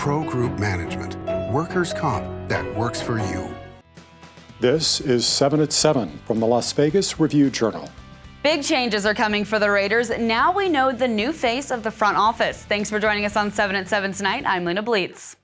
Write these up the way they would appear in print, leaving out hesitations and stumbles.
Pro Group Management. Workers' comp that works for you. This is 7 at 7 from the Las Vegas Review-Journal. Big changes are coming for the Raiders. Now we know the new face of the front office. Thanks for joining us on 7 at 7 tonight. I'm Lena Bleetz.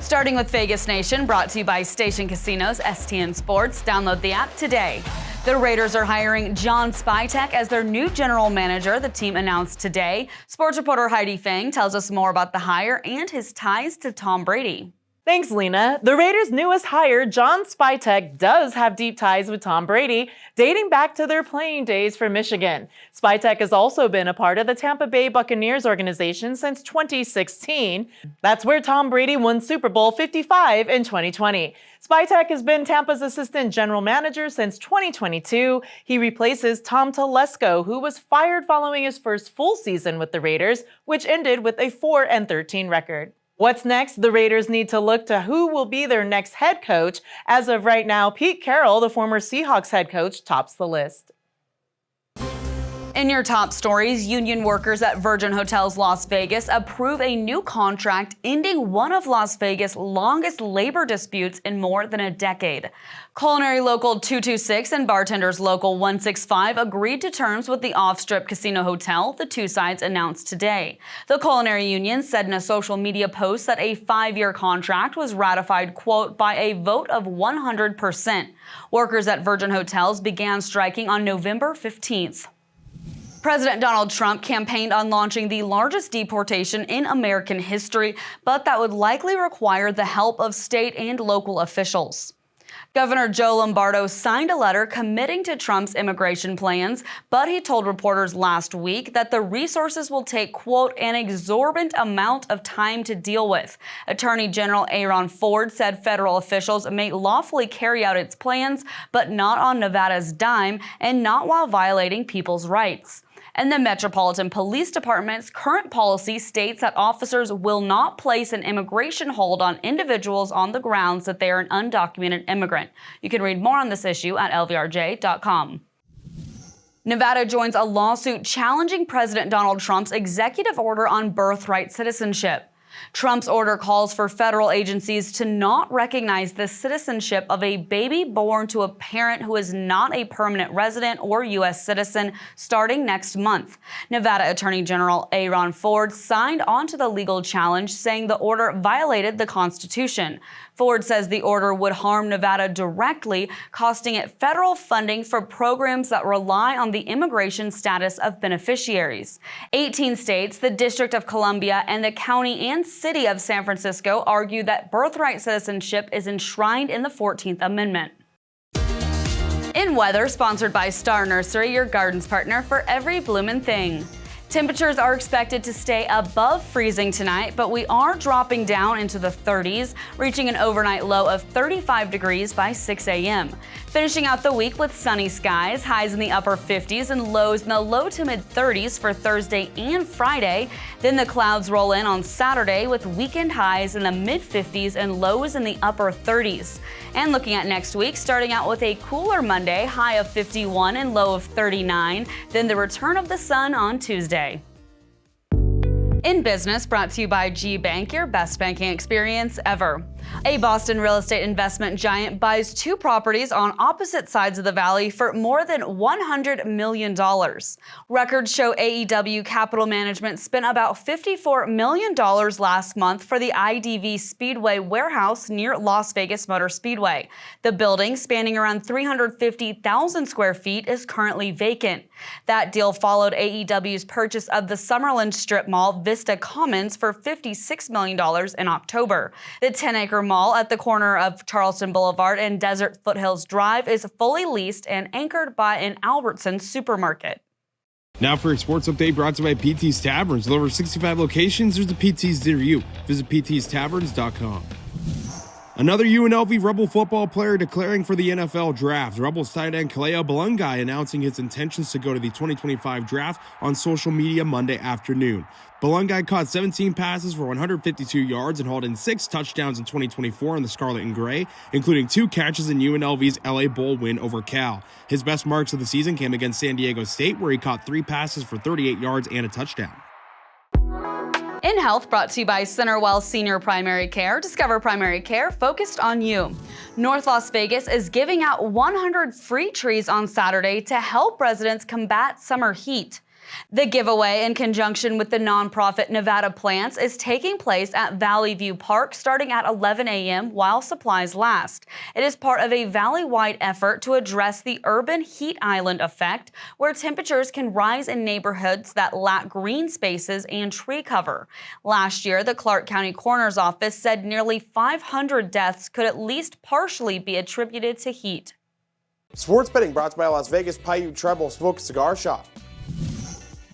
Starting with Vegas Nation, brought to you by Station Casinos, STN Sports. Download the app today. The Raiders are hiring John Spytek as their new general manager, the team announced today. Sports reporter Heidi Fang tells us more about the hire and his ties to Tom Brady. Thanks, Lena. The Raiders' newest hire, John Spytek, does have deep ties with Tom Brady, dating back to their playing days for Michigan. Spytek has also been a part of the Tampa Bay Buccaneers organization since 2016. That's where Tom Brady won Super Bowl 55 in 2020. Spytek has been Tampa's assistant general manager since 2022. He replaces Tom Telesco, who was fired following his first full season with the Raiders, which ended with a 4-13 record. What's next? The Raiders need to look to who will be their next head coach. As of right now, Pete Carroll, the former Seahawks head coach, tops the list. In your top stories, union workers at Virgin Hotels Las Vegas approve a new contract ending one of Las Vegas' longest labor disputes in more than a decade. Culinary Local 226 and Bartenders Local 165 agreed to terms with the off-strip casino hotel, the two sides announced today. The Culinary Union said in a social media post that a 5-year contract was ratified, quote, by a vote of 100%. Workers at Virgin Hotels began striking on November 15th. President Donald Trump campaigned on launching the largest deportation in American history, but that would likely require the help of state and local officials. Governor Joe Lombardo signed a letter committing to Trump's immigration plans, but he told reporters last week that the resources will take, quote, an exorbitant amount of time to deal with. Attorney General Aaron Ford said federal officials may lawfully carry out its plans, but not on Nevada's dime and not while violating people's rights. And the Metropolitan Police Department's current policy states that officers will not place an immigration hold on individuals on the grounds that they are an undocumented immigrant. You can read more on this issue at lvrj.com. Nevada joins a lawsuit challenging President Donald Trump's executive order on birthright citizenship. Trump's order calls for federal agencies to not recognize the citizenship of a baby born to a parent who is not a permanent resident or U.S. citizen starting next month. Nevada Attorney General Aaron Ford signed onto the legal challenge, saying the order violated the Constitution. Ford says the order would harm Nevada directly, costing it federal funding for programs that rely on the immigration status of beneficiaries. 18 states, the District of Columbia, and the county and city of San Francisco argue that birthright citizenship is enshrined in the 14th Amendment. In weather, sponsored by Star Nursery, your garden's partner for every bloomin' thing. Temperatures are expected to stay above freezing tonight, but we are dropping down into the 30s, reaching an overnight low of 35 degrees by 6 a.m. Finishing out the week with sunny skies, highs in the upper 50s and lows in the low to mid 30s for Thursday and Friday. Then the clouds roll in on Saturday with weekend highs in the mid 50s and lows in the upper 30s. And looking at next week, starting out with a cooler Monday, high of 51 and low of 39, then the return of the sun on Tuesday. In business, brought to you by G Bank, your best banking experience ever. A Boston real estate investment giant buys 2 properties on opposite sides of the valley for more than $100 million. Records show AEW Capital Management spent about $54 million last month for the IDV Speedway warehouse near Las Vegas Motor Speedway. The building, spanning around 350,000 square feet, is currently vacant. That deal followed AEW's purchase of the Summerlin Strip Mall Vista Commons for $56 million in October. The 10-acre mall at the corner of Charleston Boulevard and Desert Foothills Drive is fully leased and anchored by an Albertsons supermarket. Now for a sports update brought to you by PT's Taverns. With over 65 locations, there's a PT's near you. Visit ptstaverns.com. Another UNLV Rebel football player declaring for the NFL draft. Rebels tight end Kalea Balungai announcing his intentions to go to the 2025 draft on social media Monday afternoon. Balungai caught 17 passes for 152 yards and hauled in 6 touchdowns in 2024 in the Scarlet and Gray, including 2 catches in UNLV's LA Bowl win over Cal. His best marks of the season came against San Diego State, where he caught 3 passes for 38 yards and a touchdown. In Health, brought to you by Centerwell Senior Primary Care. Discover primary care focused on you. North Las Vegas is giving out 100 free trees on Saturday to help residents combat summer heat. The giveaway, in conjunction with the nonprofit Nevada Plants, is taking place at Valley View Park starting at 11 a.m. while supplies last. It is part of a valley-wide effort to address the urban heat island effect, where temperatures can rise in neighborhoods that lack green spaces and tree cover. Last year, the Clark County Coroner's Office said nearly 500 deaths could at least partially be attributed to heat. Sports betting brought to you by Las Vegas Paiute Tribal Smoke Cigar Shop.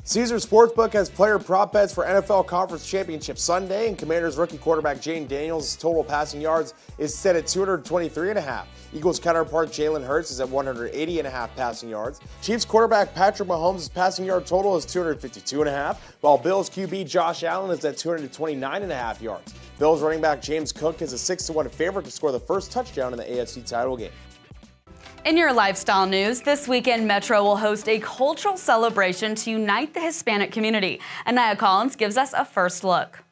Caesars Sportsbook has player prop bets for NFL Conference Championship Sunday, and Commanders rookie quarterback Jane Daniels' total passing yards is set at 223.5. Eagles counterpart Jalen Hurts is at 180.5 passing yards. Chiefs quarterback Patrick Mahomes' passing yard total is 252.5, while Bills QB Josh Allen is at 229.5 yards. Bills running back James Cook is a 6-1 favorite to score the first touchdown in the AFC title game. In your lifestyle news, this weekend Metro will host a cultural celebration to unite the Hispanic community. Anaya Collins gives us a first look.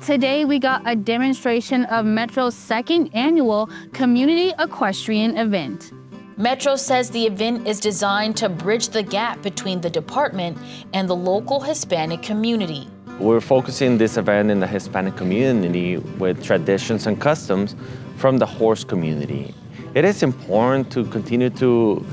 Today we got a demonstration of Metro's second annual community equestrian event. Metro says the event is designed to bridge the gap between the department and the local Hispanic community. We're focusing this event in the Hispanic community with traditions and customs from the horse community. It is important to continue to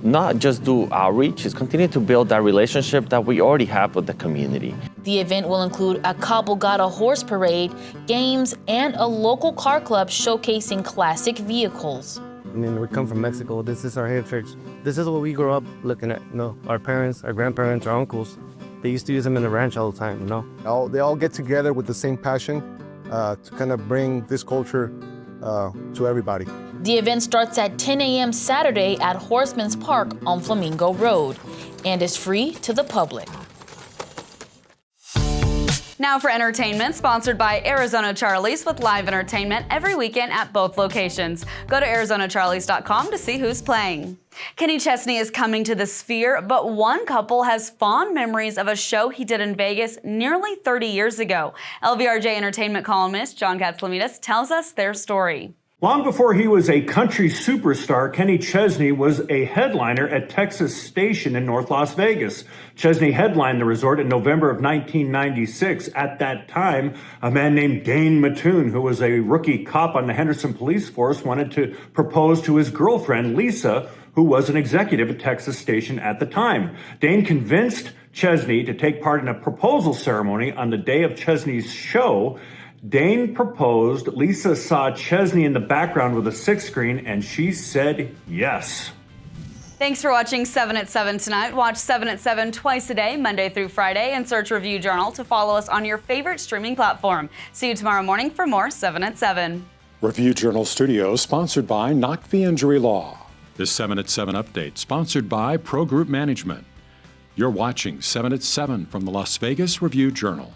not just do outreach, it's continue to build that relationship that we already have with the community. The event will include a Cabalgata horse parade, games, and a local car club showcasing classic vehicles. I mean, we come from Mexico. This is our heritage. This is what we grew up looking at. Our parents, our grandparents, our uncles, they used to use them in the ranch all the time, They all get together with the same passion to kind of bring this culture to everybody. The event starts at 10 a.m. Saturday at Horseman's Park on Flamingo Road and is free to the public. Now for entertainment, sponsored by Arizona Charlie's with live entertainment every weekend at both locations. Go to ArizonaCharlies.com to see who's playing. Kenny Chesney is coming to the Sphere, but one couple has fond memories of a show he did in Vegas nearly 30 years ago. LVRJ entertainment columnist John Katzlamidas tells us their story. Long before he was a country superstar, Kenny Chesney was a headliner at Texas Station in North Las Vegas. Chesney headlined the resort in November of 1996. At that time, a man named Dane Mattoon, who was a rookie cop on the Henderson Police Force, wanted to propose to his girlfriend, Lisa, who was an executive at Texas Station at the time. Dane convinced Chesney to take part in a proposal ceremony on the day of Chesney's show. Dane proposed. Lisa saw Chesney in the background with a 6 screen, and she said yes. Thanks for watching 7 at 7 tonight. Watch 7 at 7 twice a day, Monday through Friday, and search Review Journal to follow us on your favorite streaming platform. See you tomorrow morning for more 7 at 7. Review Journal Studios, sponsored by Knock the Injury Law. This 7 at 7 update, sponsored by Pro Group Management. You're watching 7 at 7 from the Las Vegas Review Journal.